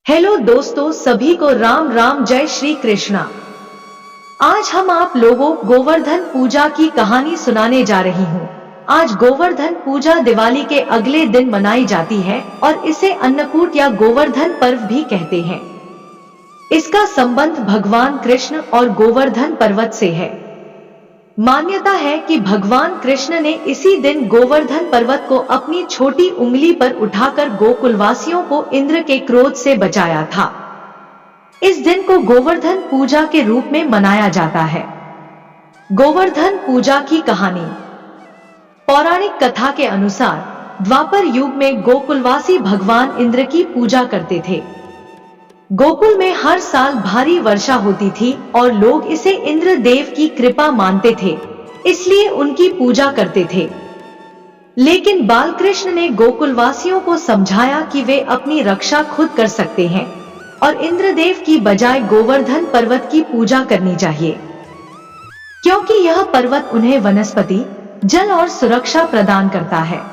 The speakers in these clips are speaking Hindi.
हेलो दोस्तों, सभी को राम राम, जय श्री कृष्णा। आज हम आप लोगों गोवर्धन पूजा की कहानी सुनाने जा रही हूँ। आज गोवर्धन पूजा दिवाली के अगले दिन मनाई जाती है और इसे अन्नकूट या गोवर्धन पर्व भी कहते हैं। इसका संबंध भगवान कृष्ण और गोवर्धन पर्वत से है। मान्यता है कि भगवान कृष्ण ने इसी दिन गोवर्धन पर्वत को अपनी छोटी उंगली पर उठाकर गोकुलवासियों को इंद्र के क्रोध से बचाया था। इस दिन को गोवर्धन पूजा के रूप में मनाया जाता है। गोवर्धन पूजा की कहानी। पौराणिक कथा के अनुसार द्वापर युग में गोकुलवासी भगवान इंद्र की पूजा करते थे। गोकुल में हर साल भारी वर्षा होती थी और लोग इसे इंद्र देव की कृपा मानते थे, इसलिए उनकी पूजा करते थे। लेकिन बालकृष्ण ने गोकुलवासियों को समझाया कि वे अपनी रक्षा खुद कर सकते हैं और इंद्रदेव की बजाय गोवर्धन पर्वत की पूजा करनी चाहिए, क्योंकि यह पर्वत उन्हें वनस्पति, जल और सुरक्षा प्रदान करता है।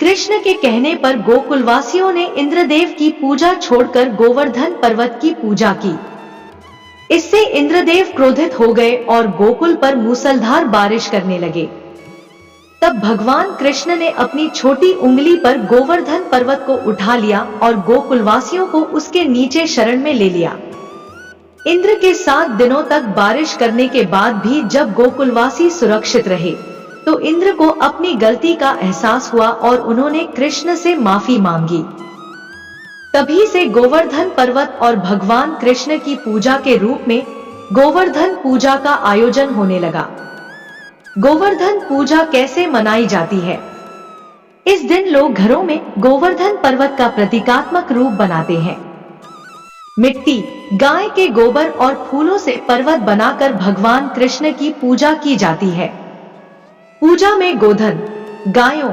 कृष्ण के कहने पर गोकुलवासियों ने इंद्रदेव की पूजा छोड़कर गोवर्धन पर्वत की पूजा की। इससे इंद्रदेव क्रोधित हो गए और गोकुल पर मूसलधार बारिश करने लगे। तब भगवान कृष्ण ने अपनी छोटी उंगली पर गोवर्धन पर्वत को उठा लिया और गोकुलवासियों को उसके नीचे शरण में ले लिया। इंद्र के 7 दिनों तक बारिश करने के बाद भी जब गोकुलवासी सुरक्षित रहे तो इंद्र को अपनी गलती का एहसास हुआ और उन्होंने कृष्ण से माफी मांगी। तभी से गोवर्धन पर्वत और भगवान कृष्ण की पूजा के रूप में गोवर्धन पूजा का आयोजन होने लगा। गोवर्धन पूजा कैसे मनाई जाती है? इस दिन लोग घरों में गोवर्धन पर्वत का प्रतीकात्मक रूप बनाते हैं। मिट्टी, गाय के गोबर और फूलों से पर्वत बनाकर भगवान कृष्ण की पूजा की जाती है। पूजा में गोधन, गायों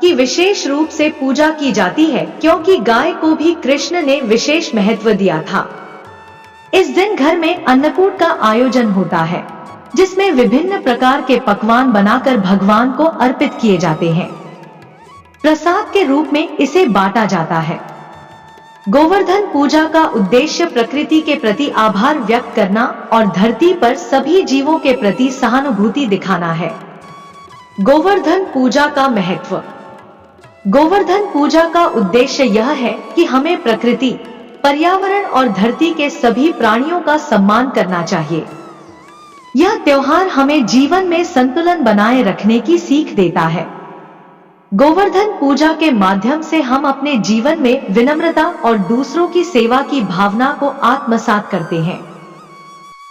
की विशेष रूप से पूजा की जाती है, क्योंकि गाय को भी कृष्ण ने विशेष महत्व दिया था। इस दिन घर में अन्नकूट का आयोजन होता है, जिसमें विभिन्न प्रकार के पकवान बनाकर भगवान को अर्पित किए जाते हैं। प्रसाद के रूप में इसे बांटा जाता है। गोवर्धन पूजा का उद्देश्य प्रकृति के प्रति आभार व्यक्त करना और धरती पर सभी जीवों के प्रति सहानुभूति दिखाना है। गोवर्धन पूजा का महत्व। गोवर्धन पूजा का उद्देश्य यह है कि हमें प्रकृति, पर्यावरण और धरती के सभी प्राणियों का सम्मान करना चाहिए। यह त्योहार हमें जीवन में संतुलन बनाए रखने की सीख देता है। गोवर्धन पूजा के माध्यम से हम अपने जीवन में विनम्रता और दूसरों की सेवा की भावना को आत्मसात करते हैं।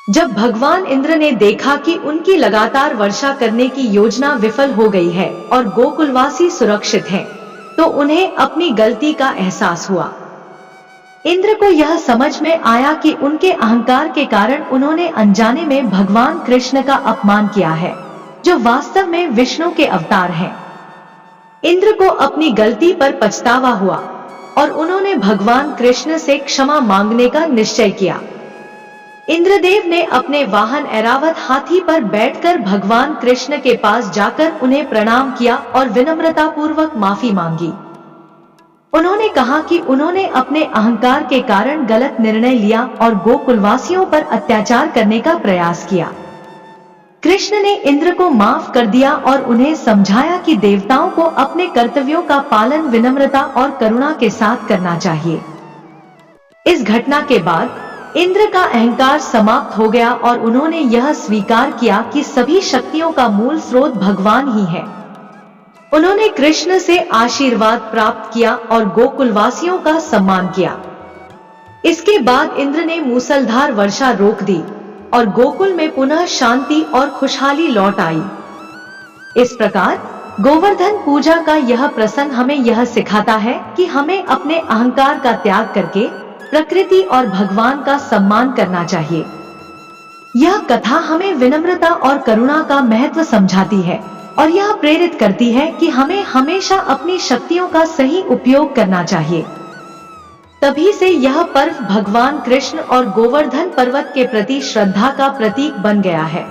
जब भगवान इंद्र ने देखा कि उनकी लगातार वर्षा करने की योजना विफल हो गई है और गोकुलवासी सुरक्षित हैं, तो उन्हें अपनी गलती का एहसास हुआ। इंद्र को यह समझ में आया कि उनके अहंकार के कारण उन्होंने अनजाने में भगवान कृष्ण का अपमान किया है, जो वास्तव में विष्णु के अवतार हैं। इंद्र को अपनी गलती पर पछतावा हुआ और उन्होंने भगवान कृष्ण से क्षमा मांगने का निश्चय किया। इंद्रदेव ने अपने वाहन ऐरावत हाथी पर बैठकर भगवान कृष्ण के पास जाकर उन्हें प्रणाम किया और विनम्रता पूर्वक माफी मांगी। उन्होंने कहा कि उन्होंने अपने अहंकार के कारण गलत निर्णय लिया और गोकुलवासियों पर अत्याचार करने का प्रयास किया। कृष्ण ने इंद्र को माफ कर दिया और उन्हें समझाया कि देवताओं को अपने कर्तव्यों का पालन विनम्रता और करुणा के साथ करना चाहिए। इस घटना के बाद इंद्र का अहंकार समाप्त हो गया और उन्होंने यह स्वीकार किया कि सभी शक्तियों का मूल स्रोत भगवान ही है। उन्होंने कृष्ण से आशीर्वाद प्राप्त किया और गोकुलवासियों का सम्मान किया। इसके बाद इंद्र ने मूसलधार वर्षा रोक दी और गोकुल में पुनः शांति और खुशहाली लौट आई। इस प्रकार गोवर्धन पूजा का यह प्रसंग हमें यह सिखाता है कि हमें अपने अहंकार का त्याग करके प्रकृति और भगवान का सम्मान करना चाहिए। यह कथा हमें विनम्रता और करुणा का महत्व समझाती है और यह प्रेरित करती है कि हमें हमेशा अपनी शक्तियों का सही उपयोग करना चाहिए। तभी से यह पर्व भगवान कृष्ण और गोवर्धन पर्वत के प्रति श्रद्धा का प्रतीक बन गया है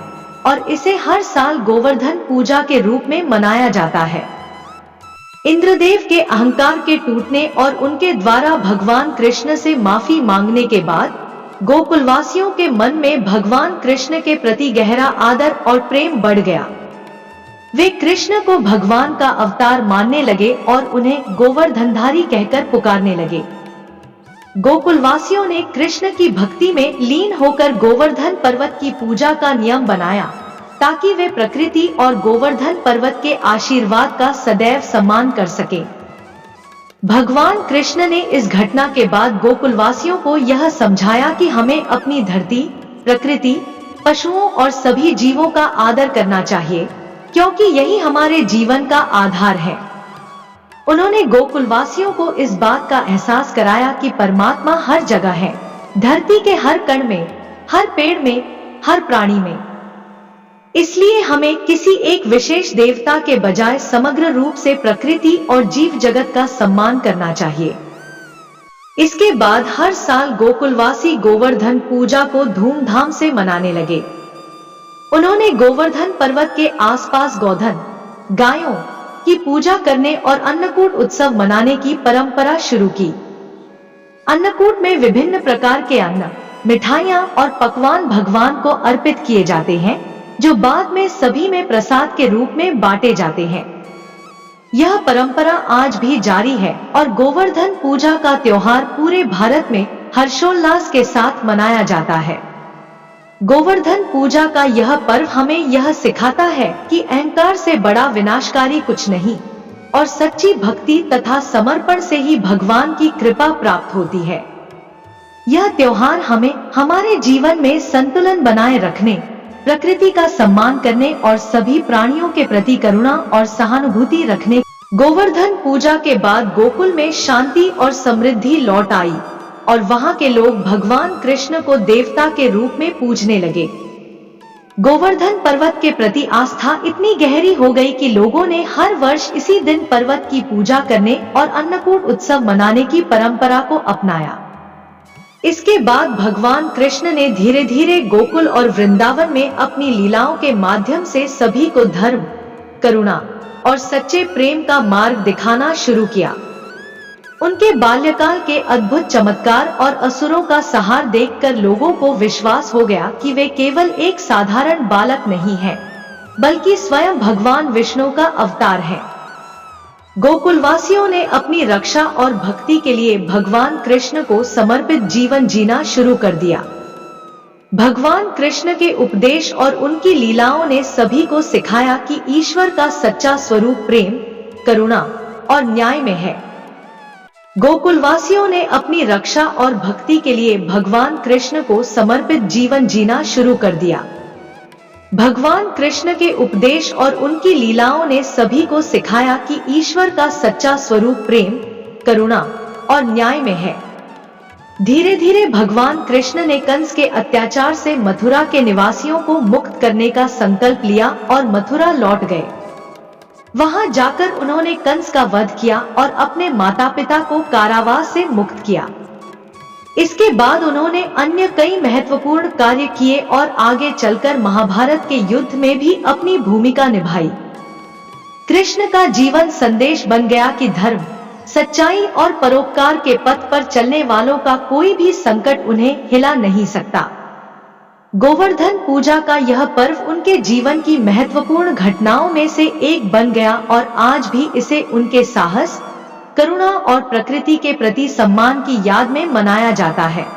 और इसे हर साल गोवर्धन पूजा के रूप में मनाया जाता है। इंद्रदेव के अहंकार के टूटने और उनके द्वारा भगवान कृष्ण से माफी मांगने के बाद गोकुलवासियों के मन में भगवान कृष्ण के प्रति गहरा आदर और प्रेम बढ़ गया। वे कृष्ण को भगवान का अवतार मानने लगे और उन्हें गोवर्धनधारी कहकर पुकारने लगे। गोकुलवासियों ने कृष्ण की भक्ति में लीन होकर गोवर्धन पर्वत की पूजा का नियम बनाया, ताकि वे प्रकृति और गोवर्धन पर्वत के आशीर्वाद का सदैव सम्मान कर सके। भगवान कृष्ण ने इस घटना के बाद गोकुलवासियों को यह समझाया कि हमें अपनी धरती, प्रकृति, पशुओं और सभी जीवों का आदर करना चाहिए, क्योंकि यही हमारे जीवन का आधार है। उन्होंने गोकुलवासियों को इस बात का एहसास कराया कि परमात्मा हर जगह है, धरती के हर कण में, हर पेड़ में, हर प्राणी में। इसलिए हमें किसी एक विशेष देवता के बजाय समग्र रूप से प्रकृति और जीव जगत का सम्मान करना चाहिए। इसके बाद हर साल गोकुलवासी गोवर्धन पूजा को धूमधाम से मनाने लगे। उन्होंने गोवर्धन पर्वत के आसपास गोधन, गायों की पूजा करने और अन्नकूट उत्सव मनाने की परंपरा शुरू की। अन्नकूट में विभिन्न प्रकार के अन्न, मिठाइयाँ और पकवान भगवान को अर्पित किए जाते हैं, जो बाद में सभी में प्रसाद के रूप में बांटे जाते हैं। यह परंपरा आज भी जारी है और गोवर्धन पूजा का त्योहार पूरे भारत में हर्षोल्लास के साथ मनाया जाता है। गोवर्धन पूजा का यह पर्व हमें यह सिखाता है कि अहंकार से बड़ा विनाशकारी कुछ नहीं और सच्ची भक्ति तथा समर्पण से ही भगवान की कृपा प्राप्त होती है। यह त्योहार हमें हमारे जीवन में संतुलन बनाए रखने, प्रकृति का सम्मान करने और सभी प्राणियों के प्रति करुणा और सहानुभूति रखने। गोवर्धन पूजा के बाद गोकुल में शांति और समृद्धि लौट आई और वहां के लोग भगवान कृष्ण को देवता के रूप में पूजने लगे। गोवर्धन पर्वत के प्रति आस्था इतनी गहरी हो गई कि लोगों ने हर वर्ष इसी दिन पर्वत की पूजा करने और अन्नकूट उत्सव मनाने की परंपरा को अपनाया। इसके बाद भगवान कृष्ण ने धीरे धीरे गोकुल और वृंदावन में अपनी लीलाओं के माध्यम से सभी को धर्म, करुणा और सच्चे प्रेम का मार्ग दिखाना शुरू किया। उनके बाल्यकाल के अद्भुत चमत्कार और असुरों का सहार देखकर लोगों को विश्वास हो गया कि वे केवल एक साधारण बालक नहीं हैं, बल्कि स्वयं भगवान विष्णु का अवतार है। गोकुलवासियों ने अपनी रक्षा और भक्ति के लिए भगवान कृष्ण को समर्पित जीवन जीना शुरू कर दिया। भगवान कृष्ण के उपदेश और उनकी लीलाओं ने सभी को सिखाया कि ईश्वर का सच्चा स्वरूप प्रेम, करुणा और न्याय में है। गोकुलवासियों ने अपनी रक्षा और भक्ति के लिए भगवान कृष्ण को समर्पित जीवन जीना शुरू कर दिया। भगवान कृष्ण के उपदेश और उनकी लीलाओं ने सभी को सिखाया कि ईश्वर का सच्चा स्वरूप प्रेम, करुणा और न्याय में है। धीरे धीरे भगवान कृष्ण ने कंस के अत्याचार से मथुरा के निवासियों को मुक्त करने का संकल्प लिया और मथुरा लौट गए। वहां जाकर उन्होंने कंस का वध किया और अपने माता पिता को कारावास से मुक्त किया। इसके बाद उन्होंने अन्य कई महत्वपूर्ण कार्य किए और आगे चलकर महाभारत के युद्ध में भी अपनी भूमिका निभाई। कृष्ण का जीवन संदेश बन गया कि धर्म, सच्चाई और परोपकार के पथ पर चलने वालों का कोई भी संकट उन्हें हिला नहीं सकता। गोवर्धन पूजा का यह पर्व उनके जीवन की महत्वपूर्ण घटनाओं में से एक बन गया और आज भी इसे उनके साहस, करुणा और प्रकृति के प्रति सम्मान की याद में मनाया जाता है।